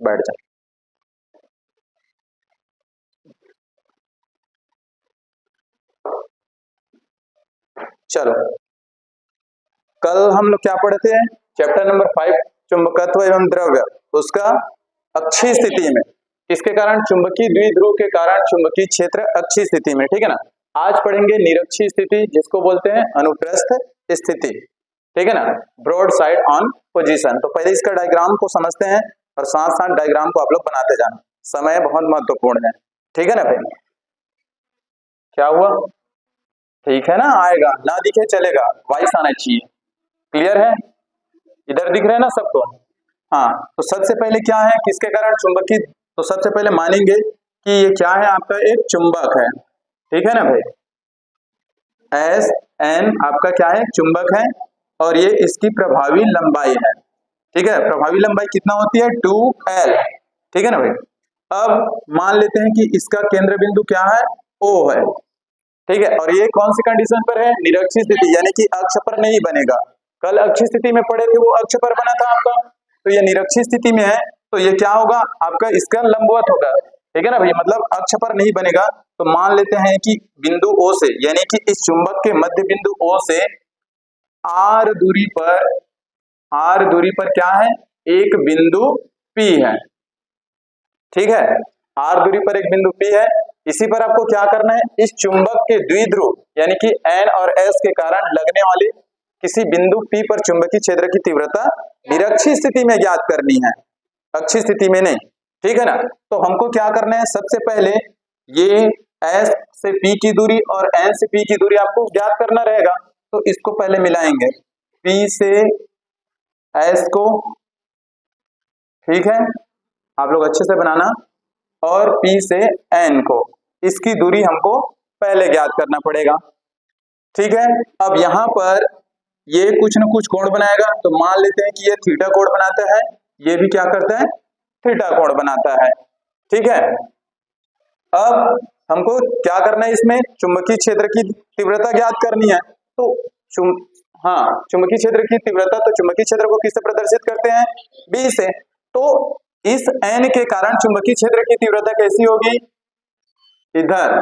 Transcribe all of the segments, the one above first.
बैठ जा। चलो, कल हम लोग क्या पढ़े थे? चैप्टर नंबर 5, चुंबकत्व एवं द्रव्य, उसका अक्षीय स्थिति में किसके कारण? चुंबकीय द्विध्रुव के कारण चुंबकीय क्षेत्र अक्षीय स्थिति में, ठीक है ना। आज पढ़ेंगे निरक्षीय स्थिति, जिसको बोलते हैं अनुप्रस्थ स्थिति, ठीक है ना, ब्रॉड साइड ऑन पोजीशन। तो पहले इसका डायग्राम को समझते हैं और साथ साथ डायग्राम को आप लोग बनाते जाना, समय बहुत महत्वपूर्ण है, ठीक है ना भाई। क्या हुआ? ठीक है ना, आएगा, ना दिखे चलेगा, वॉइस आना चाहिए, क्लियर है? इधर दिख रहे हैं ना सबको? हाँ, तो सबसे पहले क्या है, किसके कारण चुंबकीय? तो सबसे पहले मानेंगे कि ये क्या है, आपका एक चुंबक है, ठीक है ना भाई। एस एन आपका क्या है? चुंबक है, और ये इसकी प्रभावी लंबाई है, ठीक है। प्रभावी लंबाई कितना होती है? 2L, ठीक है ना भाई। अब मान लेते हैं कि इसका केंद्र बिंदु क्या है? O है, ठीक है। और ये कौन सी कंडीशन पर है? निरक्षीय स्थिति, यानी कि अक्ष पर नहीं बनेगा। कल अक्षीय स्थिति में पढ़े थे, वो अक्ष पर बना था आपका, तो ये निरक्षीय स्थिति में है, तो ये क्या होगा आपका? इसका लंबवत होगा, ठीक है ना भाई, मतलब अक्ष पर नहीं बनेगा। तो मान लेते हैं कि बिंदु O से, यानी कि इस चुंबक के मध्य बिंदु O से R दूरी पर क्या है? एक बिंदु P है, ठीक है। R दूरी पर एक बिंदु P है। इसी पर आपको क्या करना है? इस चुंबक के द्विध्रुव यानी कि N और S के कारण लगने वाले किसी बिंदु P पर चुंबकीय क्षेत्र की तीव्रता निरक्षीय स्थिति में ज्ञात करनी है, अक्षीय स्थिति में नहीं, ठीक है ना। तो हमको क्या करना है? सबसे पहले ये S से P की दूरी और N से P की दूरी आपको ज्ञात करना रहेगा। तो इसको पहले मिलाएंगे, P से S को, ठीक है, आप लोग अच्छे से बनाना, और P से N को, इसकी दूरी हमको पहले ज्ञात करना पड़ेगा, ठीक है। अब यहाँ पर ये कुछ न कुछ कोण बनाएगा, तो मान लेते हैं कि ये थीटा कोण बनाता है, ये भी क्या करता है? थीटा कोण बनाता है, ठीक है। अब हमको क्या करना है? इसमें चुंबकीय क्षेत्र की तीव्रता ज्ञात करनी है। तो चुंबकीय क्षेत्र की तीव्रता, तो चुंबकीय क्षेत्र को किससे प्रदर्शित करते हैं? B से। तो इस N के कारण चुंबकीय क्षेत्र की तीव्रता कैसी होगी? इधर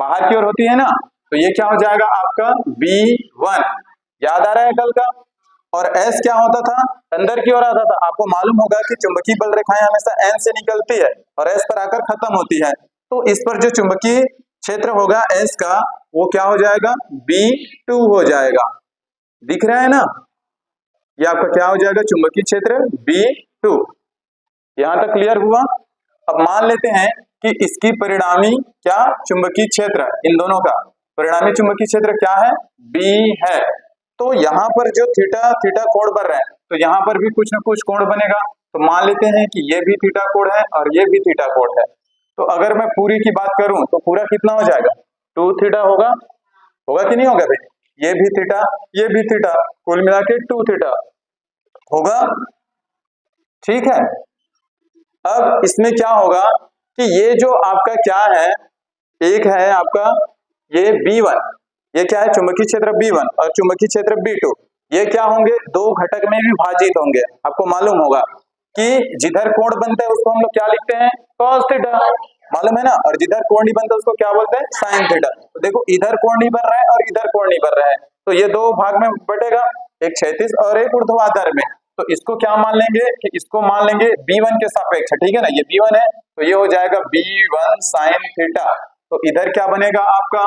बाहर की ओर होती है ना, तो ये क्या हो जाएगा आपका? B1, याद आ रहा है कल का? और S क्या होता था? अंदर की ओर आता था। आपको मालूम होगा कि चुंबकीय बल रेखाएं हमेशा N से निकलती है और S पर आकर खत्म होती है, तो इस पर जो चुंबकीय क्षेत्र होगा S का, वो क्या हो जाएगा? B2 हो जाएगा, दिख रहा है ना? ये आपका क्या हो जाएगा? चुंबकीय क्षेत्र B2। यहां तक क्लियर हुआ? अब मान लेते हैं कि इसकी परिणामी क्या? चुंबकीय क्षेत्र, इन दोनों का परिणामी चुंबकीय क्षेत्र क्या है? B है। तो यहाँ पर जो थीटा थीटा कोण बन रहा है, तो यहाँ पर भी कुछ न कुछ कोण बनेगा। तो मान लेते हैं कि ये भी थीटा कोण है और ये भी थीटा कोण है। तो अगर मैं पूरी की बात करूं तो पूरा कितना हो जाएगा? 2 थीटा होगा कि नहीं होगा भाई? ये भी थीटा, ये भी थीटा, कुल मिला के 2 थीटा होगा, ठीक है। अब इसमें क्या होगा कि ये जो आपका क्या है, एक है आपका ये B1, ये क्या है? चुंबकीय क्षेत्र B1 और चुंबकीय क्षेत्र B2, ये क्या होंगे? दो घटक में विभाजित होंगे। आपको मालूम होगा कि जिधर कोण बनता है उसको हम लोग क्या लिखते हैं? cos थीटा, मालूम है ना। और जिधर कोण नहीं बनता उसको क्या बोलते हैं? sin theta. तो देखो, इधर कोण नहीं बन रहा है और इधर कोण नहीं बन रहा है, तो ये दो भाग में बटेगा, एक क्षैतिज और एक ऊर्ध्वाधर में। तो इसको क्या मान लेंगे कि इसको मान लेंगे B1 के सापेक्ष, ठीक है ना। ये B1 है, तो ये हो जाएगा B1 sin थीटा। तो इधर क्या बनेगा आपका?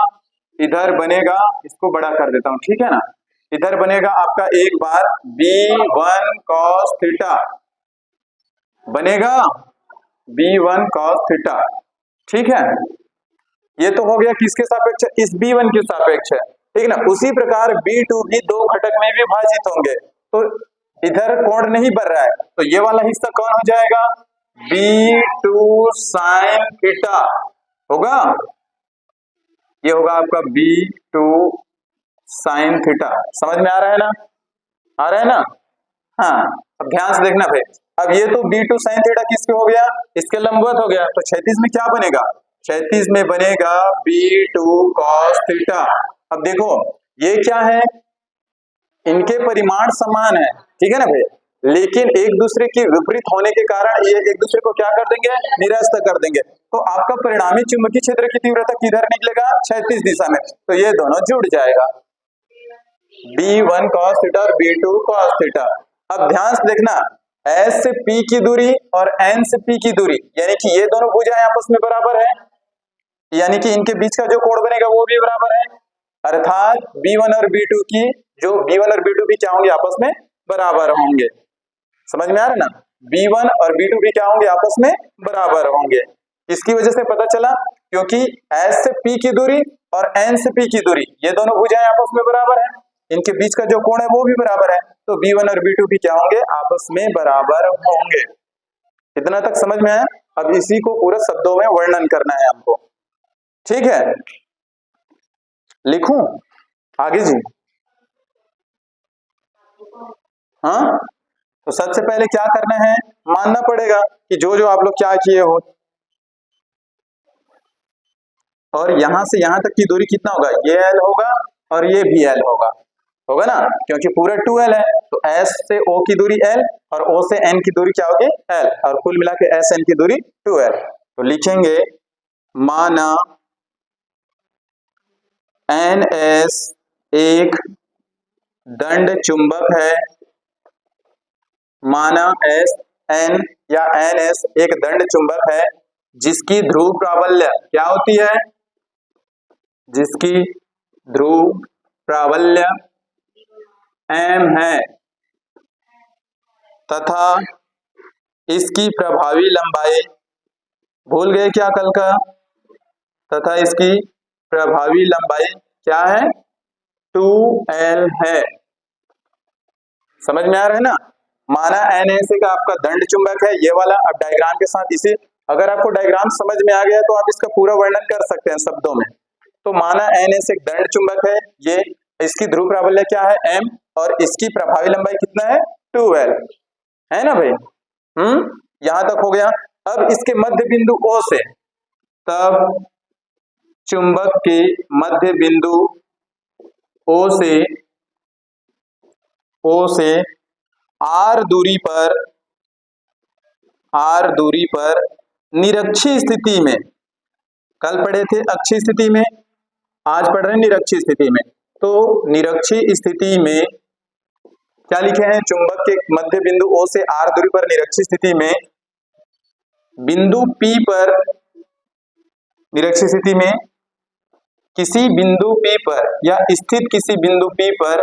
इधर बनेगा, इसको बड़ा कर देता हूं, ठीक है ना। इधर बनेगा आपका एक बार B1 cos थीटा, बनेगा B1 cos थीटा, ठीक है। ये तो हो गया किसके सापेक्ष? इस B1 के सापेक्ष है, ठीक है ना। उसी प्रकार B2 भी दो घटक में विभाजित होंगे, तो इधर कोण नहीं बन रहा है, तो ये वाला हिस्सा कौन हो जाएगा? B2 sin थीटा होगा, ये होगा आपका B2 sin थीटा। समझ में आ रहा है ना? आ रहा है ना? हाँ, अब ध्यान से देखना भाई। अब ये तो B2 sin थीटा किसके हो गया? इसके लंबवत हो गया। तो क्षैतिज में क्या बनेगा? क्षैतिज में बनेगा B2 cos थीटा। अब देखो, ये क्या है? इनके परिमाण समान है, ठीक है ना भाई, लेकिन एक दूसरे की विपरीत होने के कारण ये एक दूसरे को क्या कर देंगे, निरस्त कर देंगे। तो आपका परिणामी चुंबकीय क्षेत्र की तीव्रता किधर निकलेगा, क्षैतिज दिशा में, तो ये दोनों जुड़ जाएगा, B1 cos थीटा और B2 cos थीटा। अब ध्यान से देखना, S से P की दूरी और N से P की दूरी, यानी कि ये दोनों भुजाएं आपस में बराबर है, यानी कि इनके बीच का जो कोण बनेगा वो भी बराबर है, अर्थात B1 और B2 की जो B1 और B2 भी क्या होंगे, आपस में बराबर होंगे। समझ में आ रहा है ना, B1 और B2 भी क्या होंगे, आपस में बराबर होंगे। इसकी वजह से पता चला क्योंकि S से P की दूरी और N से P की दूरी, ये दोनों भुजाएं आपस में बराबर है, इनके बीच का जो कोण है वो भी बराबर है, तो B1 और B2 भी क्या होंगे, आपस में बराबर होंगे। इतना तक समझ में आया। अब इसी को पूरा शब्दों में वर्णन करना है हमको, ठीक है। लिखूं आगे जी? हाँ, तो सबसे पहले क्या करना है, मानना पड़ेगा कि जो जो आप लोग क्या किए हो, और यहां से यहां तक की दूरी कितना होगा, ये L होगा और ये भी L होगा, होगा ना, क्योंकि पूरा 2L है, तो S से O की दूरी L और O से N की दूरी क्या होगी, L, और कुल मिला के S N की दूरी 2L। तो लिखेंगे माना NS एक दंड चुंबक है, माना SN या NS एक दंड चुंबक है जिसकी ध्रुव प्राबल्य क्या होती है, जिसकी ध्रुव प्राबल्य M है तथा इसकी प्रभावी लंबाई, भूल गए क्या कल का, तथा इसकी प्रभावी लंबाई क्या है, 2L है। समझ में आ रहा है ना, माना NS का आपका दंड चुंबक है, ये वाला। अब डायग्राम के साथ इसे, अगर आपको डायग्राम समझ में आ गया तो आप इसका पूरा वर्णन कर सकते हैं शब्दों में। तो माना NS एक दंड चुंबक है, ये इसकी ध्रुव प्राबल्य क्या है, M, और इसकी प्रभावी लंबाई कितना है, 2L, है ना भाई। यहां तक हो गया। अब इसके मध्य बिंदु O से, तब चुंबक के मध्य बिंदु O से R दूरी पर निरक्षीय स्थिति में, कल पढ़े थे अक्षीय स्थिति में, आज पढ़ रहे हैं निरक्षीय स्थिति में। तो निरक्षीय स्थिति में क्या लिखे हैं, चुंबक के मध्य बिंदु O से R दूरी पर निरक्षीय स्थिति में बिंदु P पर, निरक्षीय स्थिति में किसी बिंदु P पर या स्थित किसी बिंदु P पर,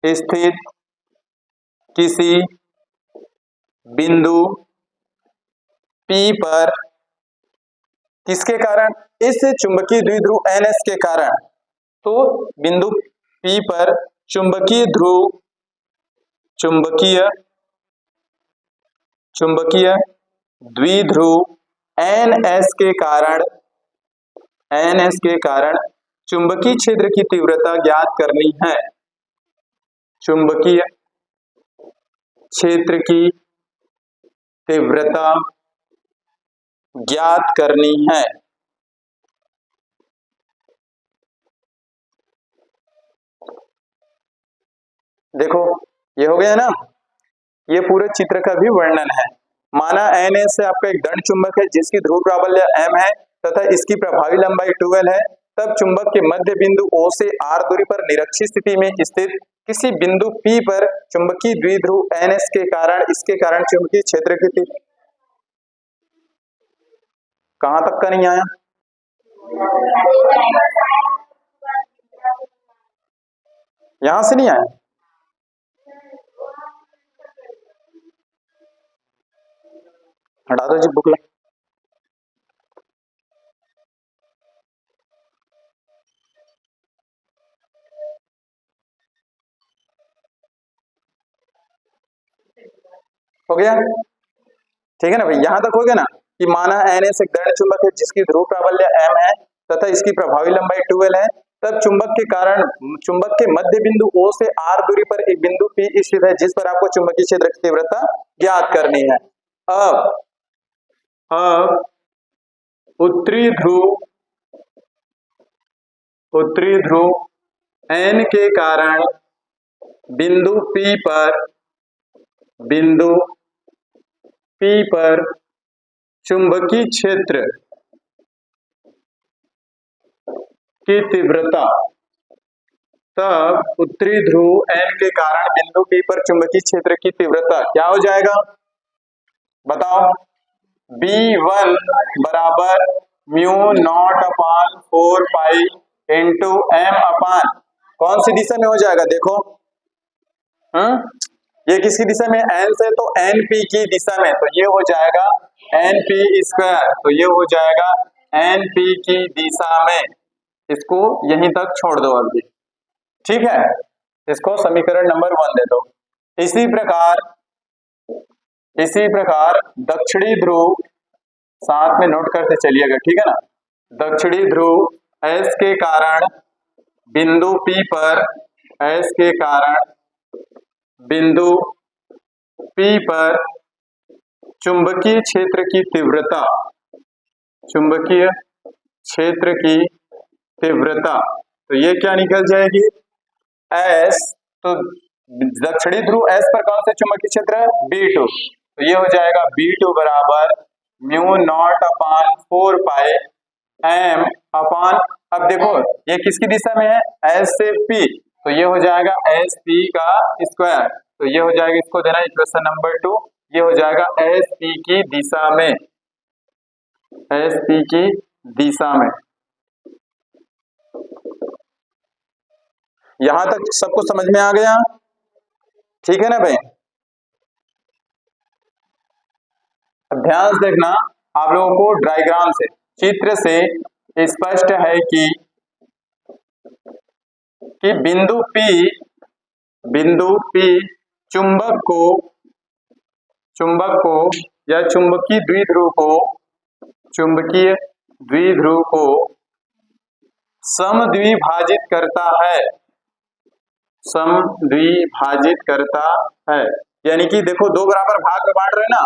स्थित किसी बिंदु P पर, किसके कारण, इस चुंबकीय द्विध्रुव NS के कारण। तो बिंदु P पर चुंबकीय द्विध्रुव NS के कारण चुंबकीय क्षेत्र की तीव्रता ज्ञात करनी है, चुंबकीय क्षेत्र की तीव्रता ज्ञात करनी है। देखो ये हो गया ना, ये पूरे चित्र का भी वर्णन है। माना NS से आपका एक दंड चुंबक है जिसकी ध्रुव प्राबल्य M है तथा इसकी प्रभावी लंबाई 2L है, तब चुंबक के मध्य बिंदु O से R दूरी पर निरक्षीय स्थिति में स्थित किसी बिंदु P पर चुंबकीय द्विध्रुव NS के कारण, इसके कारण चुंबकीय क्षेत्र की, कहां तक का नहीं आया, यहां से नहीं आया, हटा दो जी बुक ला। हो गया, ठीक है ना भाई, यहां तक हो गया ना, कि माना NS एक दंड चुंबक है जिसकी ध्रुव प्राबल्य M है तथा इसकी प्रभावी लंबाई 2L है, तब चुंबक के कारण, चुंबक के मध्य बिंदु O से R दूरी पर एक बिंदु P स्थित है जिस पर आपको चुंबकीय क्षेत्र की तीव्रता ज्ञात करनी है। अब उत्तरी ध्रुव N के कारण बिंदु P पर बिंदु P पर चुंबकीय क्षेत्र की तीव्रता, तब उत्तरी ध्रुव N के कारण बिंदु P पर चुंबकीय क्षेत्र की तीव्रता क्या हो जाएगा बताओ। B1 बराबर म्यू नॉट अपान 4 पाई इंटू एम अपान कौन सी दिशा में हो जाएगा देखो। ये किसकी दिशा में एन से, तो एन पी की दिशा में, तो ये हो जाएगा एन पी स्क्वायर, तो ये हो जाएगा एन पी की दिशा में। इसको यहीं तक छोड़ दो अभी, ठीक है, इसको समीकरण नंबर 1 दे दो। इसी प्रकार दक्षिणी ध्रुव साथ में नोट करते चलिएगा, ठीक है ना। दक्षिणी ध्रुव एस के कारण बिंदु P पर, एस के कारण बिंदु P पर चुंबकीय क्षेत्र की तीव्रता, चुंबकीय क्षेत्र की तीव्रता, तो ये क्या निकल जाएगी एस, तो दक्षिणी ध्रुव एस पर कौन सा चुंबकीय क्षेत्र है B2, तो ये हो जाएगा B2 बराबर म्यू नॉट अपान 4 पाई एम अपान, अब देखो ये किसकी दिशा में है एस से P, तो ये हो जाएगा एस पी का स्क्वायर, तो ये हो जाएगा, इसको देना इक्वेशन नंबर 2, ये हो जाएगा एस पी की दिशा में, एस पी की दिशा में। यहां तक सबको समझ में आ गया, ठीक है ना भाई। अब ध्यान से देखना, आप लोगों को डायग्राम से, चित्र से स्पष्ट है कि बिंदु P चुंबक को या चुंबकीय द्विध्रुव को समद्विभाजित करता है, समद्विभाजित करता है, यानी कि देखो दो बराबर भाग में बांट रहे हैं ना,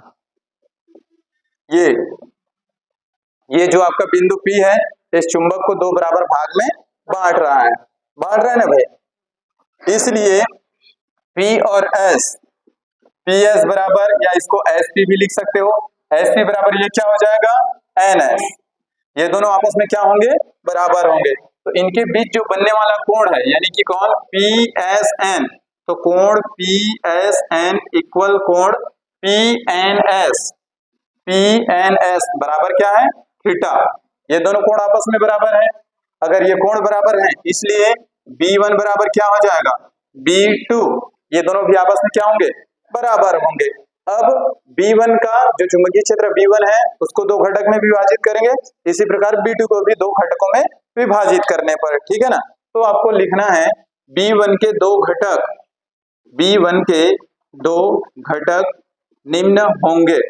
ये जो आपका बिंदु P है इस चुंबक को दो बराबर भाग में बांट रहा है ना भाई। इसलिए P और S, PS बराबर, या इसको SP भी लिख सकते हो, SP बराबर ये क्या हो जाएगा NS, ये दोनों आपस में क्या होंगे बराबर होंगे, तो इनके बीच जो बनने वाला कोण है यानी कि कौन PSN, तो कोण PSN इक्वल कोण PNS बराबर क्या है थीटा, ये दोनों कोण आपस में बराबर है। अगर ये कोण बराबर है इसलिए B1 बराबर क्या हो जाएगा B2, ये दोनों भी आपस में क्या होंगे बराबर होंगे। अब B1 का जो चुंबकीय क्षेत्र B1 है उसको दो घटक में विभाजित करेंगे, इसी प्रकार B2 को भी दो घटकों में विभाजित करने पर, ठीक है ना। तो आपको लिखना है B1 के दो घटक निम्न होंगे,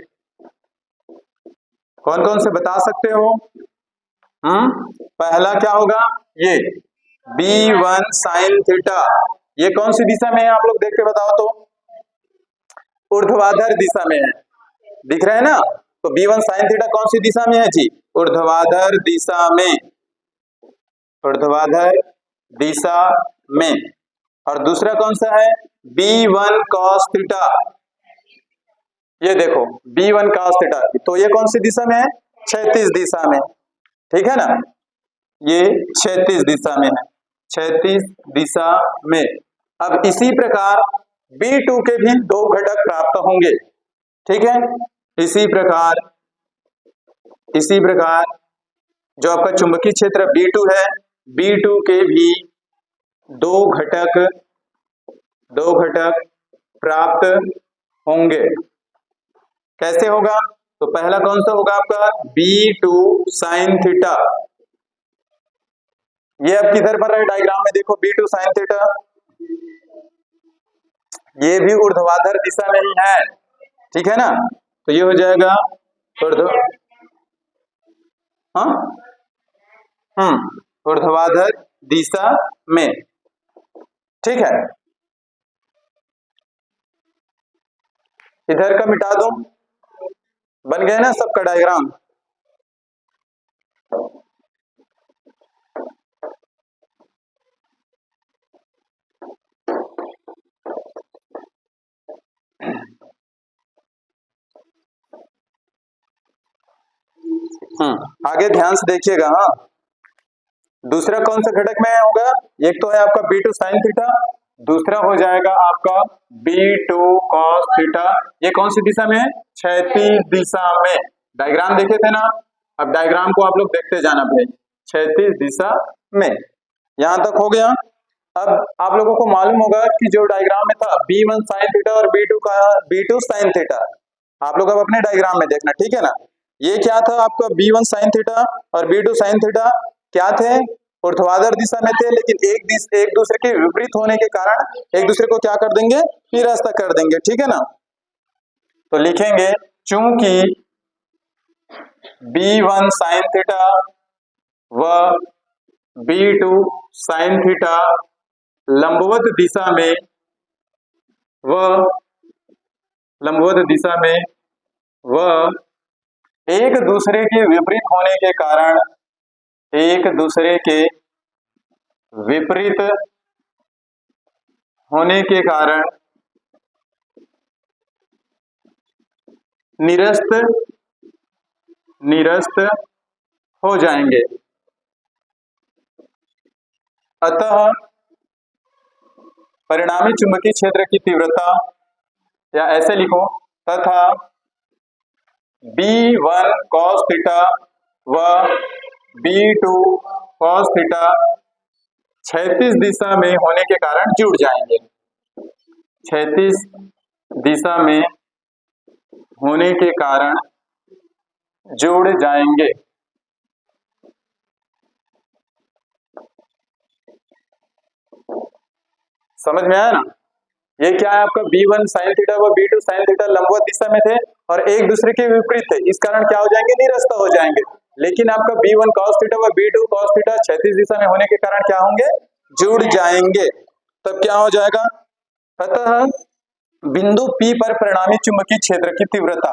कौन कौन से बता सकते हो। पहला क्या होगा ये B1 साइन थीटा, ये कौन सी दिशा में है आप लोग देख के बताओ तो, ऊर्ध्वाधर दिशा में है, दिख रहा है ना, तो B1 साइन थीटा कौन सी दिशा में है जी ऊर्ध्वाधर दिशा में, ऊर्ध्वाधर दिशा में। और दूसरा कौन सा है B1 cos थीटा, ये देखो B1 cos थीटा, तो ये कौन सी दिशा में है क्षैतिज दिशा में, ठीक है ना, ये क्षैतिज दिशा में है, क्षैतिज दिशा में। अब इसी प्रकार B2 के भी दो घटक प्राप्त होंगे, ठीक है, इसी प्रकार जो आपका चुंबकीय क्षेत्र B2 है, B2 के भी दो घटक प्राप्त होंगे। कैसे होगा, तो पहला कौन सा होगा आपका B2 साइन थीटा, ये अब किधर बन रहा है डायग्राम में देखो B2 साइन थीटा, ये भी ऊर्ध्वाधर दिशा में ही है, ठीक है ना, तो ये हो जाएगा ऊर्ध्वाधर दिशा में, ठीक है। इधर का मिटा दो, बन गया ना सबका डायग्राम। आगे ध्यान से देखिएगा। हाँ, दूसरा कौन सा घटक में होगा? एक तो है आपका B2 साइन थीटा, दूसरा हो जाएगा आपका B2 कॉस थीटा। ये कौन सी दिशा में है? क्षैतिज दिशा में। डायग्राम देखे थे ना, अब डायग्राम को आप लोग देखते जाना भाई। क्षैतिज दिशा में, यहां तक हो गया। अब आप लोगों को मालूम होगा कि जो डायग्राम में था B1 साइन थीटा और B2 साइन थीटा, आप लोग अब अपने डायग्राम में देखना, ठीक है ना। ये क्या था आपका B1 साइन थीटा और B2 साइन थीटा क्या थे? ऊर्ध्वाधर दिशा में थे, लेकिन एक दूसरे के विपरीत होने के कारण एक दूसरे को क्या कर देंगे? निरस्त कर देंगे, ठीक है ना। तो लिखेंगे चूंकि B1 साइन थीटा व B2 साइन थीटा लंबवत दिशा में व एक दूसरे के विपरीत होने के कारण निरस्त हो जाएंगे। अतः परिणामी चुंबकीय क्षेत्र की तीव्रता, या ऐसे लिखो, तथा B1 cos थीटा व B2 cos थीटा क्षैतिज दिशा में होने के कारण जुड़ जाएंगे। क्षैतिज दिशा में होने के कारण जुड़ जाएंगे। समझ में आया ना? ये क्या है आपका B1 साइन थीटा व B2 साइन थीटा लंबवत दिशा में थे और एक दूसरे के विपरीत थे, इस कारण क्या हो जाएंगे? निरस्त हो जाएंगे। लेकिन आपका B1 cos थीटा व B2 cos थीटा क्षैतिज दिशा में होने के कारण क्या होंगे? जुड़ जाएंगे। तब क्या हो जाएगा? अतः बिंदु P पर परिणामी चुंबकीय क्षेत्र की तीव्रता,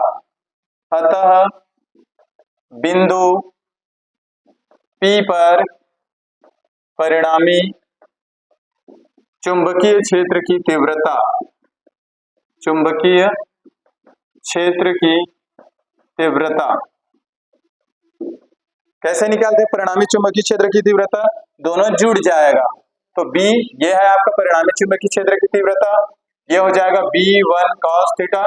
अतः बिंदु P पर परिणामी चुंबकीय क्षेत्र की तीव्रता, चुंबकीय क्षेत्र की तीव्रता कैसे निकालते हैं? परिणामी चुंबकीय क्षेत्र की तीव्रता, दोनों जुड़ जाएगा। तो B ये है आपका परिणामी चुंबकीय क्षेत्र की तीव्रता, ये हो जाएगा B1 cos थीटा।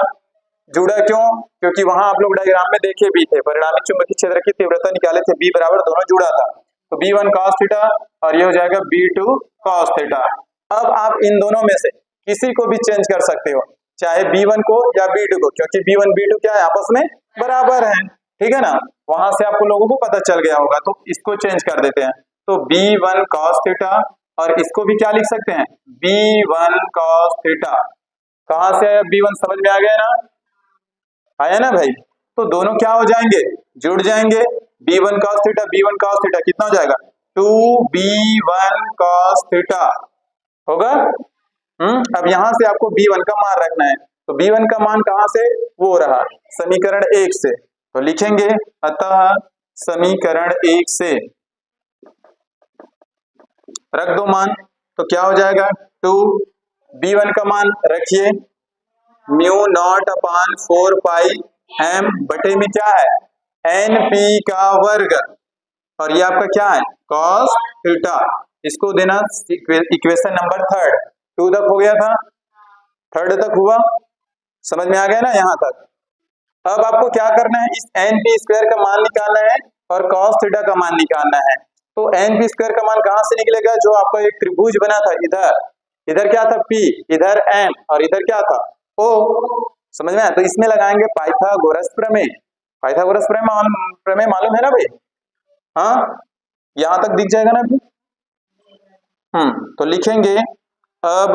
जुड़ा क्यों? क्योंकि वहां आप लोग डायग्राम में देखे भी थे, परिणामी चुंबकीय क्षेत्र की तीव्रता निकाले थे, B बराबर दोनों जुड़ा था। तो B1 cos थीटा और ये हो जाएगा B2 cos थीटा। अब आप इन दोनों में से किसी को भी चेंज कर सकते हो, चाहे B1 को या B2 को, क्योंकि B1 B2 क्या है? आपस में बराबर है, ठीक है ना। वहां से आपको लोगों को पता चल गया होगा, तो इसको चेंज कर देते हैं। तो B1 cos थीटा और इसको भी क्या लिख सकते हैं? B1 cos theta. कहां से आया B1? समझ में आ गया ना? आया ना भाई? तो दोनों क्या हो जाएंगे? जुड़ जाएंगे। B1 cos theta B1 cos theta कितना हो जाएगा? 2B1 cos थीटा होगा। अब यहां से आपको B1 का मान रखना है, तो B1 का मान कहां से? वो रहा समीकरण 1 से। तो लिखेंगे अतः समीकरण 1 से रख दो मान, तो क्या हो जाएगा? 2 B1 का मान रखिए म्यू नॉट अपान 4 पाई m बटे में क्या है? NP का वर्ग, और ये आपका क्या है? cos theta. इसको देना इक्वेशन नंबर 3, 2 तक हो गया था, 3 तक हुआ, समझ में आ गया ना यहां तक? अब आपको क्या करना है? इस NP स्क्वायर का मान निकालना है और cos थीटा का मान निकालना है। तो NP स्क्वायर का मान कहां से निकलेगा? जो आपका एक त्रिभुज बना था, इधर क्या था? P, इधर M और इधर क्या था? O। समझ में आया? तो इसमें लगाएंगे पाइथागोरस प्रमेय। पाइथागोरस प्रमेय मालूम है ना भाई? हाँ, यहां तक दिख जाएगा ना अभी? तो लिखेंगे अब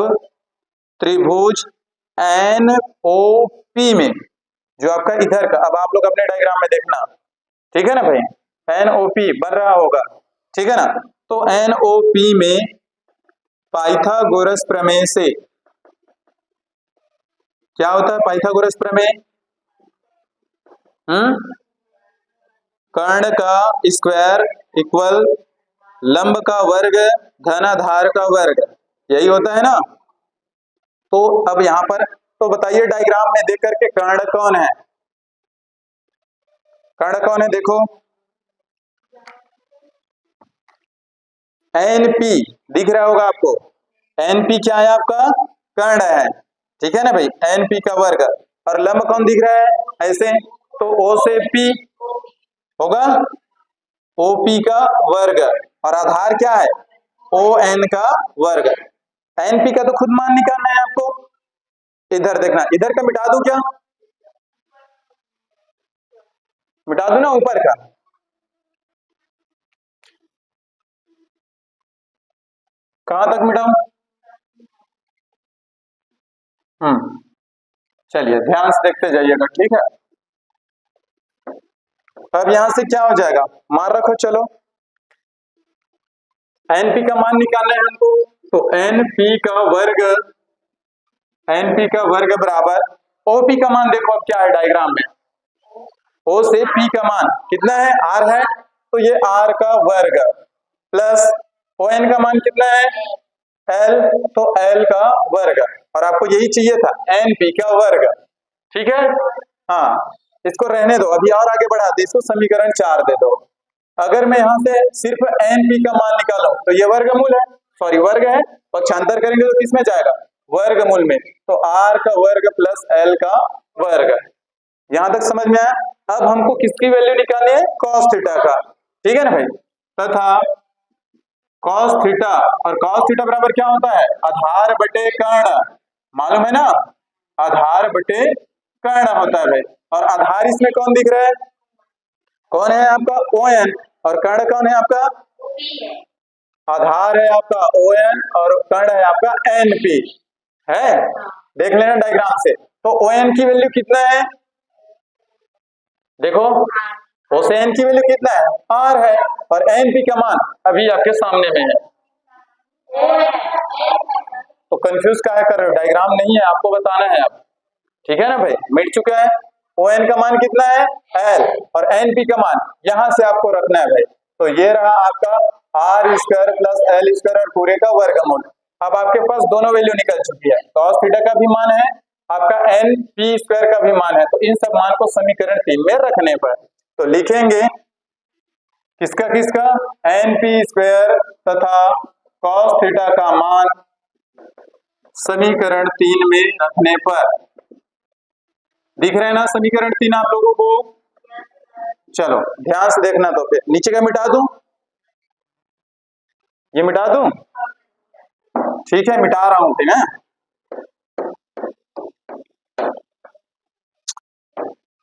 त्रिभुज NOP में, जो आपका इधर का, अब आप लोग अपने डायग्राम में देखना, ठीक है ना भाई? NOP बन रहा होगा, ठीक है ना। तो NOP में पाइथागोरस प्रमेय से क्या होता है? पाइथागोरस प्रमेय कर्ण का स्क्वायर इक्वल लंब का वर्ग धन आधार का वर्ग, यही होता है ना। तो अब यहां पर तो बताइए डायग्राम में देख करके कर्ण कौन है? कर्ण कौन है? देखो, एनपी दिख रहा होगा आपको, एनपी क्या है आपका, कर्ण है, ठीक है ना भाई, एनपी का वर्ग। और लंब कौन दिख रहा है ऐसे, तो ओ से पी होगा, ओपी का वर्ग, और आधार क्या है, ओ एन का वर्ग। एनपी का तो खुद मान निकालना है आपको, इधर देखना, इधर का मिटा दूं क्या, मिटा दूं ना ऊपर का, कहां तक मिटाऊं, चलिए ध्यान से देखते जाइएगा, ठीक है। अब यहां से क्या हो जाएगा, मान रखो, चलो एनपी का मान निकालना है हमको, तो एनपी का वर्ग बराबर ओपी का मान, देखो अब क्या है डायग्राम में, ओ से पी का मान कितना है, आर है, तो ये आर का वर्ग प्लस ओ एन का मान कितना है, एल, तो एल का वर्ग, और आपको यही चाहिए था, एन पी का वर्ग, ठीक है। हाँ, इसको रहने दो, अभी और आगे बढ़ाते, इसको समीकरण 4 दे दो। अगर मैं यहां से सिर्फ एन पी का मान निकालूं तो ये वर्गमूल है, सॉरी वर्ग है, पक्षांतर करेंगे तो किसमें जाएगा, वर्गमूल में, तो आर का वर्ग प्लस एल का वर्ग। यहां तक समझ में आया। अब हमको किसकी वैल्यू निकालनी है, कॉस थीटा का, ठीक है ना भाई, तथा कॉस थीटा, और कॉस थीटा बराबर क्या होता है, आधार बटे कर्ण, मालूम है ना, आधार बटे कर्ण होता है भाई, और आधार इसमें कौन दिख रहा है, कौन है आपका ओ एन, और कर्ण कौन है आपका, आधार है आपका ओ एन और कर्ण है आपका एन पी है, देख लेना डायग्राम से। तो ओ एन की वैल्यू कितना है, देखो ओ से एन की वैल्यू कितना है, आर है, और एन पी का मान अभी आपके सामने में है, तो कंफ्यूज काहे कर रहे हो, डायग्राम नहीं है, आपको बताना है अब, ठीक है ना भाई, मिट चुका है। ओ एन का मान कितना है, एल, और एन पी का मान यहां से आपको रखना है भाई, तो ये रहा आपका R square plus L square और पूरे का वर्गमूल। अब आपके पास दोनों वैल्यू निकल चुकी है, कॉस थीटा का भी मान है, आपका एन पी स्क्वायर का भी मान है, तो इन सब मान को समीकरण 3 में रखने पर तो लिखेंगे किसका किसका, एन पी स्क्वायर तथा कॉस थीटा का मान समीकरण 3 में रखने पर, दिख रहे हैं ना समीकरण 3 आप लोगों को, चलो ध्यान से देखना, तो फिर नीचे का मिटा दूं, ये मिटा दूं, ठीक है मिटा रहा हूं, ठीक है,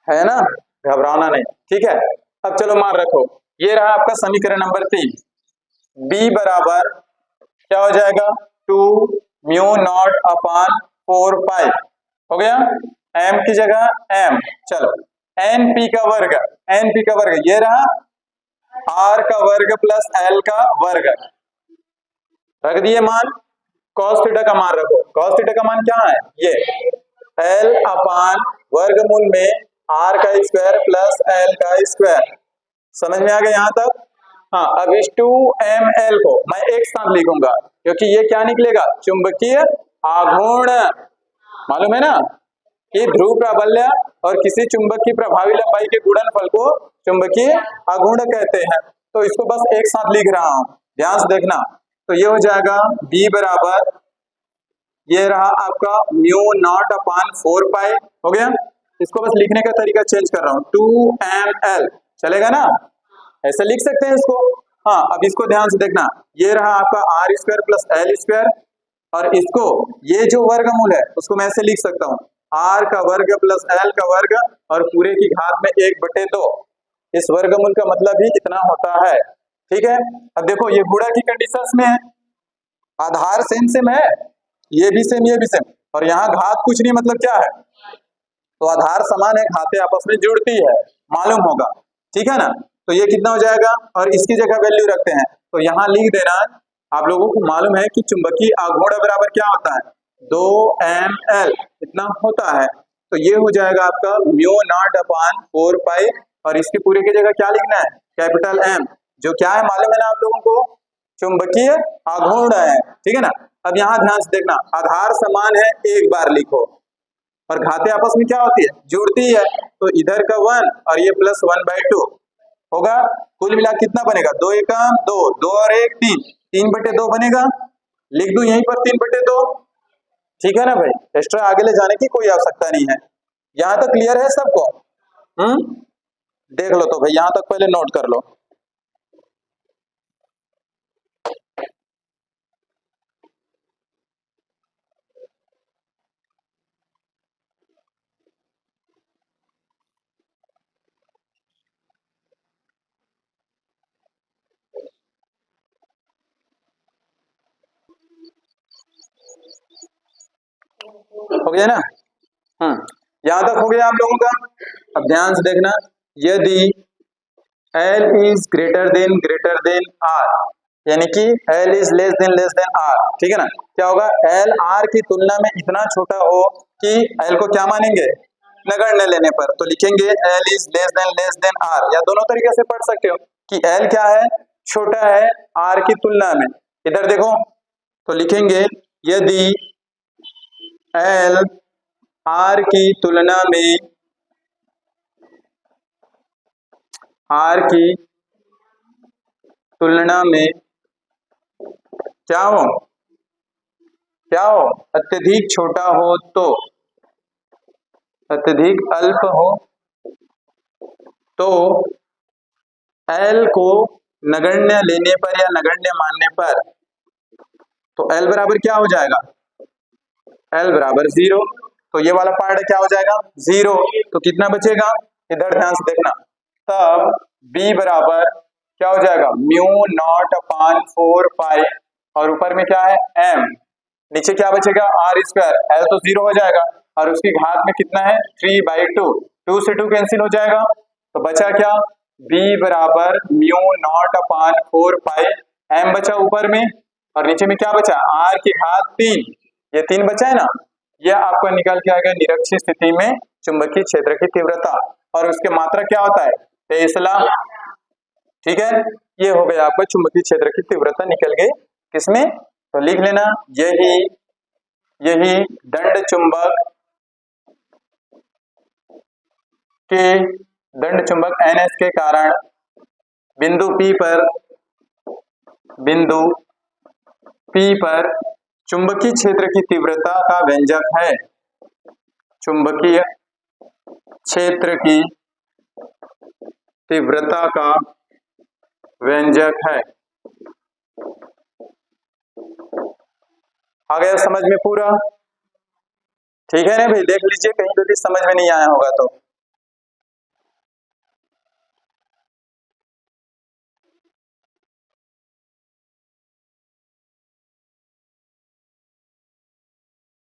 है ना, घबराना नहीं, ठीक है। अब चलो मान रखो, ये रहा आपका समीकरण नंबर 3, बी बराबर क्या हो जाएगा, 2 म्यू नॉट अपान 4 पाई, हो गया, एम की जगह एम, चलो एन पी का वर्ग, एन पी का वर्ग ये रहा, आर का वर्ग प्लस एल का वर्ग, रख दिए मान, कॉस थीटा का मान रखो, कॉस थीटा का मान क्या है, ये एल अपान वर्गमूल में आर का स्क्वायर प्लस एल का स्क्वायर, समझ में आ गया यहां तक। हाँ, अब इस 2ml को मैं एक साथ लिखूंगा, क्योंकि ये क्या निकलेगा, चुंबकीय आघूर्ण, मालूम है ना कि ध्रुव प्राबल्य और किसी चुंबक की प्रभावी लंबाई के गुणनफल को चुंबकीय आघूर्ण कहते हैं, तो इसको बस एक साथ लिख रहा हूं, ध्यान से देखना, तो ये हो जाएगा b बराबर, ये रहा आपका म्यू नॉट अपान 4 पाई, हो गया, इसको बस लिखने का तरीका चेंज कर रहा हूं, 2ml चलेगा ना, ऐसे लिख सकते हैं इसको। हाँ, अब इसको ध्यान से देखना, ये रहा आपका R square plus L square, और इसको ये जो वर्गमूल है उसको मैं ऐसे लिख सकता हूँ, आर का वर्ग प्लस एल का वर्ग और पूरे की घात में 1/2, इस वर्गमूल का मतलब ही इतना होता है, ठीक है। अब देखो ये गुणा की कंडीशंस में है, आधार सेम सेम है, ये भी सेम ये भी सेम, और यहाँ घात कुछ नहीं, मतलब क्या है, तो आधार समान है, घातें आपस में जुड़ती है, मालूम होगा, ठीक है ना, तो ये कितना हो जाएगा, और इसकी जगह वैल्यू रखते हैं, तो यहाँ लिख देना, आप लोगों को मालूम है कि चुंबकीय आघूर्ण बराबर क्या होता है, 2ml इतना होता है, तो ये हो जाएगा आपका म्यू नॉट अपान 4 पाई, और इसके पूरे की जगह क्या लिखना है, कैपिटल M, जो क्या है मालूम है ना आप लोगों को, चुंबकीय आघूर्ण है, ठीक है ना। अब यहाँ ध्यान से देखना, आधार समान है एक बार लिखो, और घातें आपस में क्या होती है, जुड़ती है, तो इधर का 1 और ये प्लस 1/2 होगा, कुल मिला कितना बनेगा, 2 एकम 2, 2 और 1 3, 3/2 बनेगा, लिख दूं यहीं पर 3/2। ठीक है ना भाई, एक्स्ट्रा आगे ले जाने की कोई आवश्यकता नहीं है। यहां तक क्लियर है सबको? देख लो तो भाई, यहां तक पहले नोट कर लो। हो गया ना? यहां तक हो गया आप लोगों का? अब ध्यान से देखना, यदि L is greater than R, यानी कि L is less than R, ठीक है ना? क्या होगा? L R की तुलना में इतना छोटा हो कि L को क्या मानेंगे? नगण्य लेने पर तो लिखेंगे L is less than R, या दोनों तरीके से पढ़ सकते हो कि L क्या है? छोटा है R की तुलना में। इधर देखो तो लिखेंगे यदि L R की तुलना में क्या हो? अत्यधिक छोटा हो तो, अत्यधिक अल्प हो तो L को नगण्य लेने पर या नगण्य मानने पर तो L बराबर क्या हो जाएगा? L बराबर 0। तो ये वाला पार्ट क्या हो जाएगा? 0। तो कितना बचेगा? इधर ध्यान से देखना, तब B बराबर क्या हो जाएगा? म्यू नॉट अपान 4 पाई, और ऊपर में क्या है? M, नीचे क्या बचेगा? R square. L तो 0 हो जाएगा और उसकी घात में कितना है? 3/2, 2 से 2 कैंसिल हो जाएगा, तो बचा क्या? B बराबर म्यू नॉट अपान 4 पाई, M बचा ऊपर में और नीचे में क्या बचा? R की घात 3, ये 3 बचा है ना? यह आपको निकल के आएगा निरक्षीय स्थिति में चुंबकीय क्षेत्र की तीव्रता, और उसके मात्रा क्या होता है? टेस्ला। ठीक है, ये हो गया आपका चुंबकीय क्षेत्र की तीव्रता निकल गई किसमें? तो लिख लेना, यही दंड चुंबक NS के कारण बिंदु P पर चुंबकीय क्षेत्र की तीव्रता का व्यंजक है। चुंबकीय क्षेत्र की तीव्रता का व्यंजक है। आ गया समझ में पूरा? ठीक है ना भाई, देख लीजिए कहीं पे भी समझ में नहीं आया होगा तो।